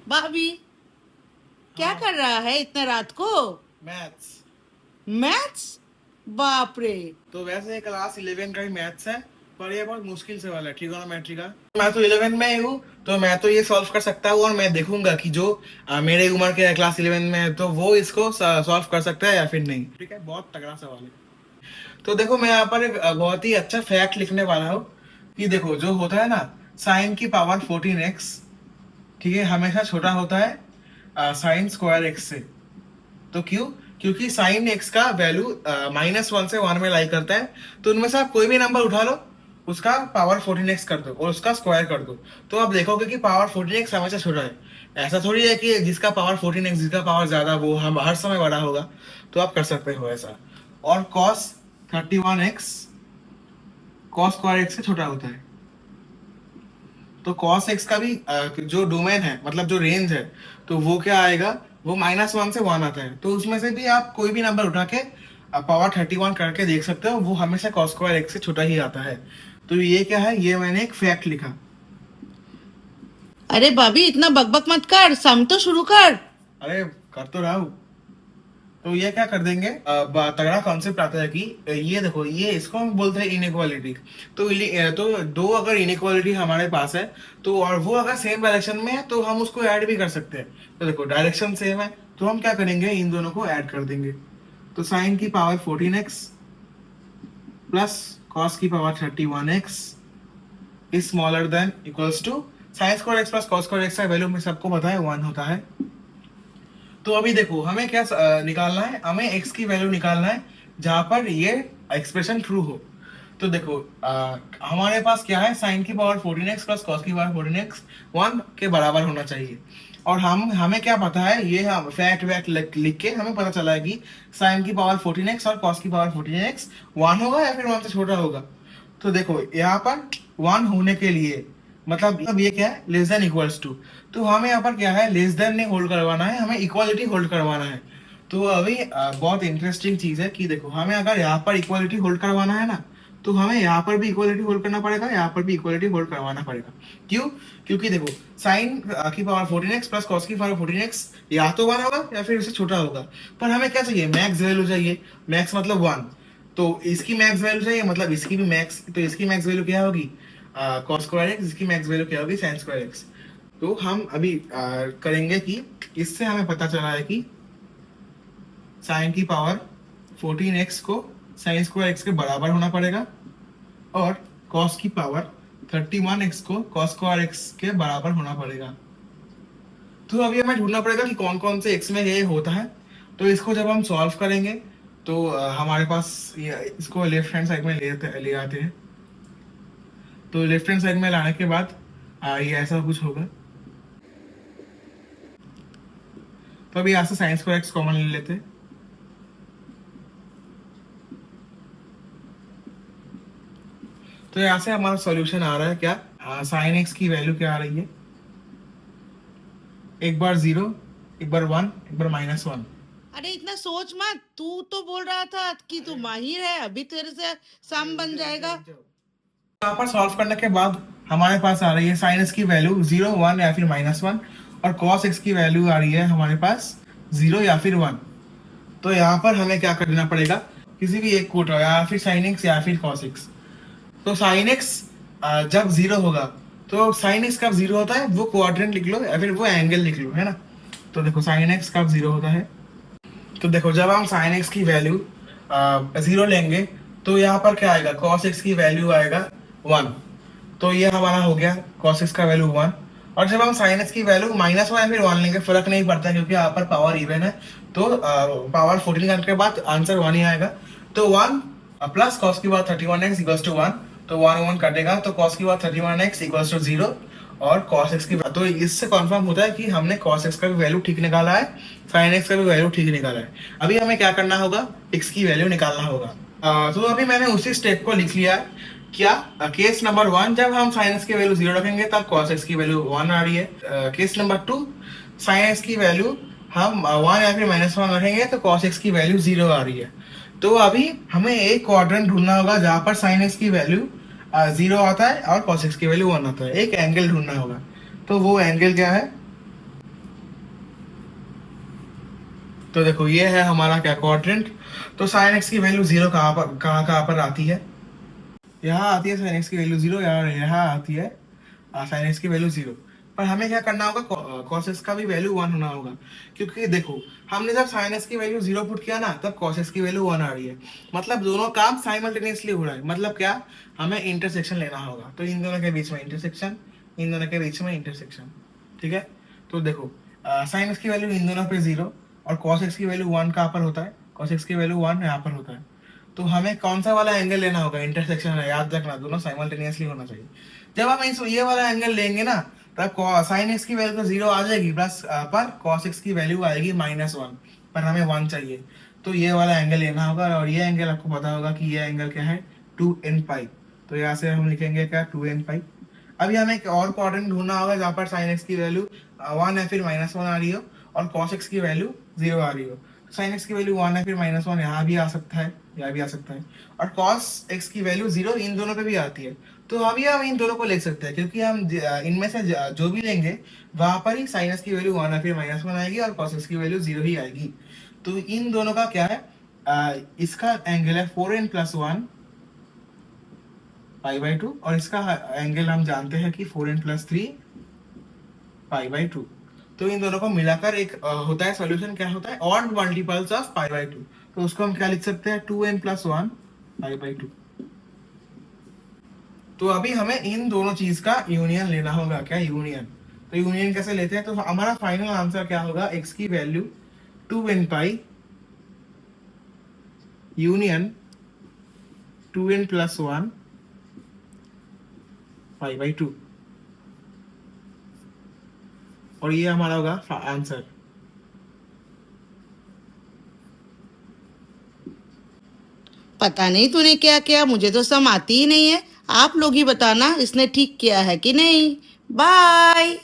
भाभी क्या हाँ। कर रहा है इतने रात को? मैथ्स। मैथ्स? बाप रे। तो वैसे क्लास 11 का ही मैथ्स है, पर ये बहुत मुश्किल से वाला है, ट्रिगोनोमेट्री का। मैं तो 11 में ही हूँ, तो मैं तो ये सॉल्व कर सकता हूँ, और मैं देखूंगा कि जो मेरे उम्र के क्लास 11 में है तो वो इसको सॉल्व कर सकता है या फिर नहीं। ठीक है, बहुत तगड़ा सवाल है। तो देखो, मैं यहाँ पर एक बहुत ही अच्छा फैक्ट लिखने वाला हूँ कि देखो, जो होता है ना, साइन की पावर 14x, ठीक है, हमेशा छोटा होता है साइन स्क्वायर एक्स से। तो क्यों? क्योंकि साइन एक्स का वैल्यू -1 से 1 में लाई करता है। तो उनमें से आप कोई भी नंबर उठा लो, उसका पावर 14x कर दो और उसका स्क्वायर कर दो, तो आप देखोगे कि पावर 14x हमेशा छोटा है। ऐसा थोड़ी है कि जिसका पावर 14x, जिसका पावर ज्यादा, वो हम हर समय बड़ा होगा। तो आप कर सकते हो ऐसा। और cos 31x cos square x से छोटा होता है। तो cos x का भी जो डोमेन है, मतलब जो रेंज है, तो वो क्या आएगा? वो -1 से 1 आता है। तो उसमें से भी आप कोई भी नंबर उठा के पावर 31 करके देख सकते हो, वो हमेशा cos स्क्वायर x से छोटा ही आता है। तो ये क्या है? ये मैंने एक फैक्ट लिखा। अरे भाभी इतना बकबक मत कर, सम तो शुरू कर। अरे, कर तो रहा हूँ। तो ये क्या कर देंगे, तगड़ा कॉन्सेप्ट आता है कि ये देखो, ये इसको हम बोलते हैं इनइक्वालिटी। तो दो अगर इनइक्वालिटी हमारे पास है, तो और वो अगर सेम डायरेक्शन में है, तो हम उसको ऐड भी कर सकते हैं। तो देखो, डायरेक्शन सेम है, तो हम क्या करेंगे, इन दोनों को ऐड कर देंगे। तो साइन की पावर 14x प्लस कॉस की power 31x is smaller than equals to sine square x plus cos square x का वैल्यू में सबको पता है 1 होता है। तो अभी देखो, हमें क्या निकालना है? हमें x की वैल्यू निकालना है जहां पर ये एक्सप्रेशन ट्रू हो। तो देखो, हमारे पास क्या है? साइन की पावर 14x प्लस कॉस की पावर 14x 1 के बराबर होना चाहिए। और हमें क्या पता है? ये हम फैक्ट वैक्ट लिख के हमें पता चला है कि साइन की पावर 14x और कॉस की पावर 14x 1 होगा या फिर 1 से छोटा होगा। तो देखो, यहाँ पर 1 होने के लिए मतलब ये क्या है? Less than equals to. तो हमें यहाँ पर क्या है? लेस देन नहीं होल्ड करवाना है, हमें इक्वालिटी होल्ड करवाना है। तो अभी बहुत इंटरेस्टिंग चीज है कि देखो, हमें अगर यहाँ पर इक्वालिटी होल्ड करवाना है ना, तो हमें यहाँ पर भी इक्वालिटी होल्ड करना पड़ेगा, यहाँ पर भी इक्वालिटी होल्ड करवाना पड़ेगा। क्यों? क्योंकि देखो, साइन की पावर 14x प्लस कॉस की पावर 14x या तो 1 होगा या फिर उससे छोटा होगा। पर हमें क्या चाहिए? मैक्स वैल्यू चाहिए। मैक्स मतलब 1। तो इसकी मैक्स वैल्यू चाहिए, मतलब इसकी भी मैक्स। तो इसकी मैक्स वैल्यू क्या होगी? Cos square x. इसकी मैक्स वैल्यू क्या होगी? Sign square x. तो हम अभी करेंगे कि इससे हमें पता चला है कि साइन की पावर 14x को साइन स्क्वायर एक्स के बराबर होना पड़ेगा, और कॉस की पावर 31x को कॉस स्क्वायर एक्स के बराबर होना पड़ेगा। तो अभी हमें ढूंढना पड़ेगा कि कौन कौन से x में ये होता है। तो इसको जब हम सॉल्व करेंगे, तो हमारे पास इसको लेफ्ट हैंड साइड में ले आते हैं। तो लेफ्ट हैंड साइड में लाने के बाद ये ऐसा कुछ होगा। तो अभी यहाँ से साइन स्क्वायर एक्स कॉमन ले लेते हैं। तो यहाँ से हमारा सॉल्यूशन आ रहा है क्या? साइन एक्स की वैल्यू क्या आ रही है? एक बार 0, एक बार 1, एक बार -1। अरे इतना सोच मत, तू तो बोल रहा था कि तू माहिर है, अभी तेरे से सम बन जाएगा। यहाँ पर सॉल्व करने के बाद हमारे पास आ रही है साइन एक्स की वैल्यू 0, 1 या फिर -1, और कॉस एक्स की वैल्यू आ रही है हमारे पास 0 या फिर 1। तो यहाँ पर हमें क्या करना पड़ेगा? किसी भी एक को उठाओ, या फिर साइन एक्स या फिर कॉस एक्स। तो साइन एक्स जब 0 होगा, तो साइन एक्स कब 0 होता है? वो क्वाड्रेंट लिख लो या फिर वो एंगल लिख लो, है ना। तो देखो, साइन एक्स कब 0 होता है? तो देखो, जब हम साइन एक्स की वैल्यू 0 लेंगे, तो यहाँ पर क्या आएगा? कॉस एक्स की वैल्यू आएगा 1। तो ये हमारा हो गया कॉस एक्स का वैल्यू 1। और जब हम साइन एक्स की वैल्यू -1 या फिर 1 लेंगे, फर्क नहीं पड़ता, क्योंकि यहाँ पर पावर इवन है। तो पावर 14 करने के बाद आंसर 1 ही आएगा। तो 1 प्लस कॉस की बात 31x इक्वल्स टू 1। तो 1 1 कटेगा, तो कॉस की बात 31x इक्वल्स टू 0। और cos x की बात, तो इससे कंफर्म होता है कि हमने cos x का भी वैल्यू ठीक निकाला है, sin x का भी वैल्यू ठीक निकाला है। अभी हमें क्या करना होगा? x की वैल्यू निकालना होगा। तो अभी मैंने उसी स्टेप को लिख लिया है। क्या? केस नंबर 1, जब हम sin x की वैल्यू 0 रखेंगे तब cos x की वैल्यू 1 आ रही है। केस नंबर 2, sin x की वैल्यू हम 1 या फिर -1 रखेंगे तो cos x की वैल्यू 0 आ रही है। तो अभी हमें एक क्वाड्रेंट ढूंढना होगा जहां पर sin x की वैल्यू 0 आता है और cos x की वैल्यू 1 आता है। एक एंगल ढूंढना होगा। तो वो एंगल क्या है? तो देखो ये है हमारा क्या क्वाड्रेंट। तो साइन एक्स की वैल्यू जीरो कहाँ पर आती है? यहाँ आती है साइन एक्स की वैल्यू जीरो, यहाँ आती है साइन एक्स की वैल्यू जीरो। पर हमें क्या करना होगा, कॉस एक्स का भी वैल्यू वन होना होगा, क्योंकि देखो हमने जब साइन एक्स की वैल्यू जीरो पुट किया ना, तब कॉस एक्स की वैल्यू वन आ रही है। मतलब दोनों काम साइमल्टेनियसली हो रहा है। मतलब क्या, हमें इंटरसेक्शन लेना होगा। तो इन दोनों के बीच में इंटरसेक्शन, इन दोनों के बीच में इंटरसेक्शन। ठीक है, तो देखो साइन एक्स की वैल्यू इन दोनों पे जीरो और कॉस एक्स की वैल्यू वन कहाँ पर होता है? कॉस एक्स की वैल्यू वन यहाँ पर होता है। तो हमें कौन सा वाला एंगल लेना होगा? इंटरसेक्शन है, याद रखना, दोनों साइमल्टेनियसली होना चाहिए। जब हम ये वाला एंगल लेंगे ना, तब साइन एक्स की वैल्यू तो जीरो आ जाएगी, प्लस पर कॉस एक्स की वैल्यू आएगी -1, पर हमें 1 चाहिए। तो ये वाला एंगल लेना होगा, और ये एंगल आपको पता होगा कि ये एंगल क्या है, 2n पाई। तो यहाँ से हम लिखेंगे क्या, 2n पाई। अभी हमें एक और क्वाड्रेंट ढूंढना होगा जहाँ पर साइन एक्स की वैल्यू 1 है, फिर -1 आ रही हो, और कॉस एक्स की वैल्यू 0 आ रही हो। साइन एक्स की वैल्यू 1 है, फिर -1 यहाँ भी आ सकता है, यहाँ भी आ सकता है, और कॉस एक्स की वैल्यू 0 इन दोनों पे भी आती है। तो अभी हम इन दोनों को ले सकते हैं, क्योंकि हम इनमें से जो भी लेंगे वहां पर ही साइन एक्स की वैल्यू 1 है, फिर -1 आएगी, और कॉस एक्स की वैल्यू 0 ही आएगी। तो इन दोनों का क्या है, इसका एंगल है 4n+1 π/2, और इसका एंगल हम जानते हैं कि 4n+3 π/2। तो इन दोनों को मिलाकर एक होता है सॉल्यूशन, क्या होता है, ऑड मल्टीपल्स ऑफ π/2। तो उसको हम क्या लिख सकते हैं, 2n+1 π/2। तो अभी हमें इन दोनों चीज का यूनियन लेना होगा। क्या यूनियन? तो यूनियन कैसे लेते हैं? तो हमारा फाइनल आंसर क्या होगा, x की वैल्यू 2n पाई यूनियन 2n+1 π/2, और ये हमारा होगा आंसर। पता नहीं तूने क्या किया, मुझे तो सम आती ही नहीं है। आप लोग ही बताना इसने ठीक किया है कि नहीं। बाय।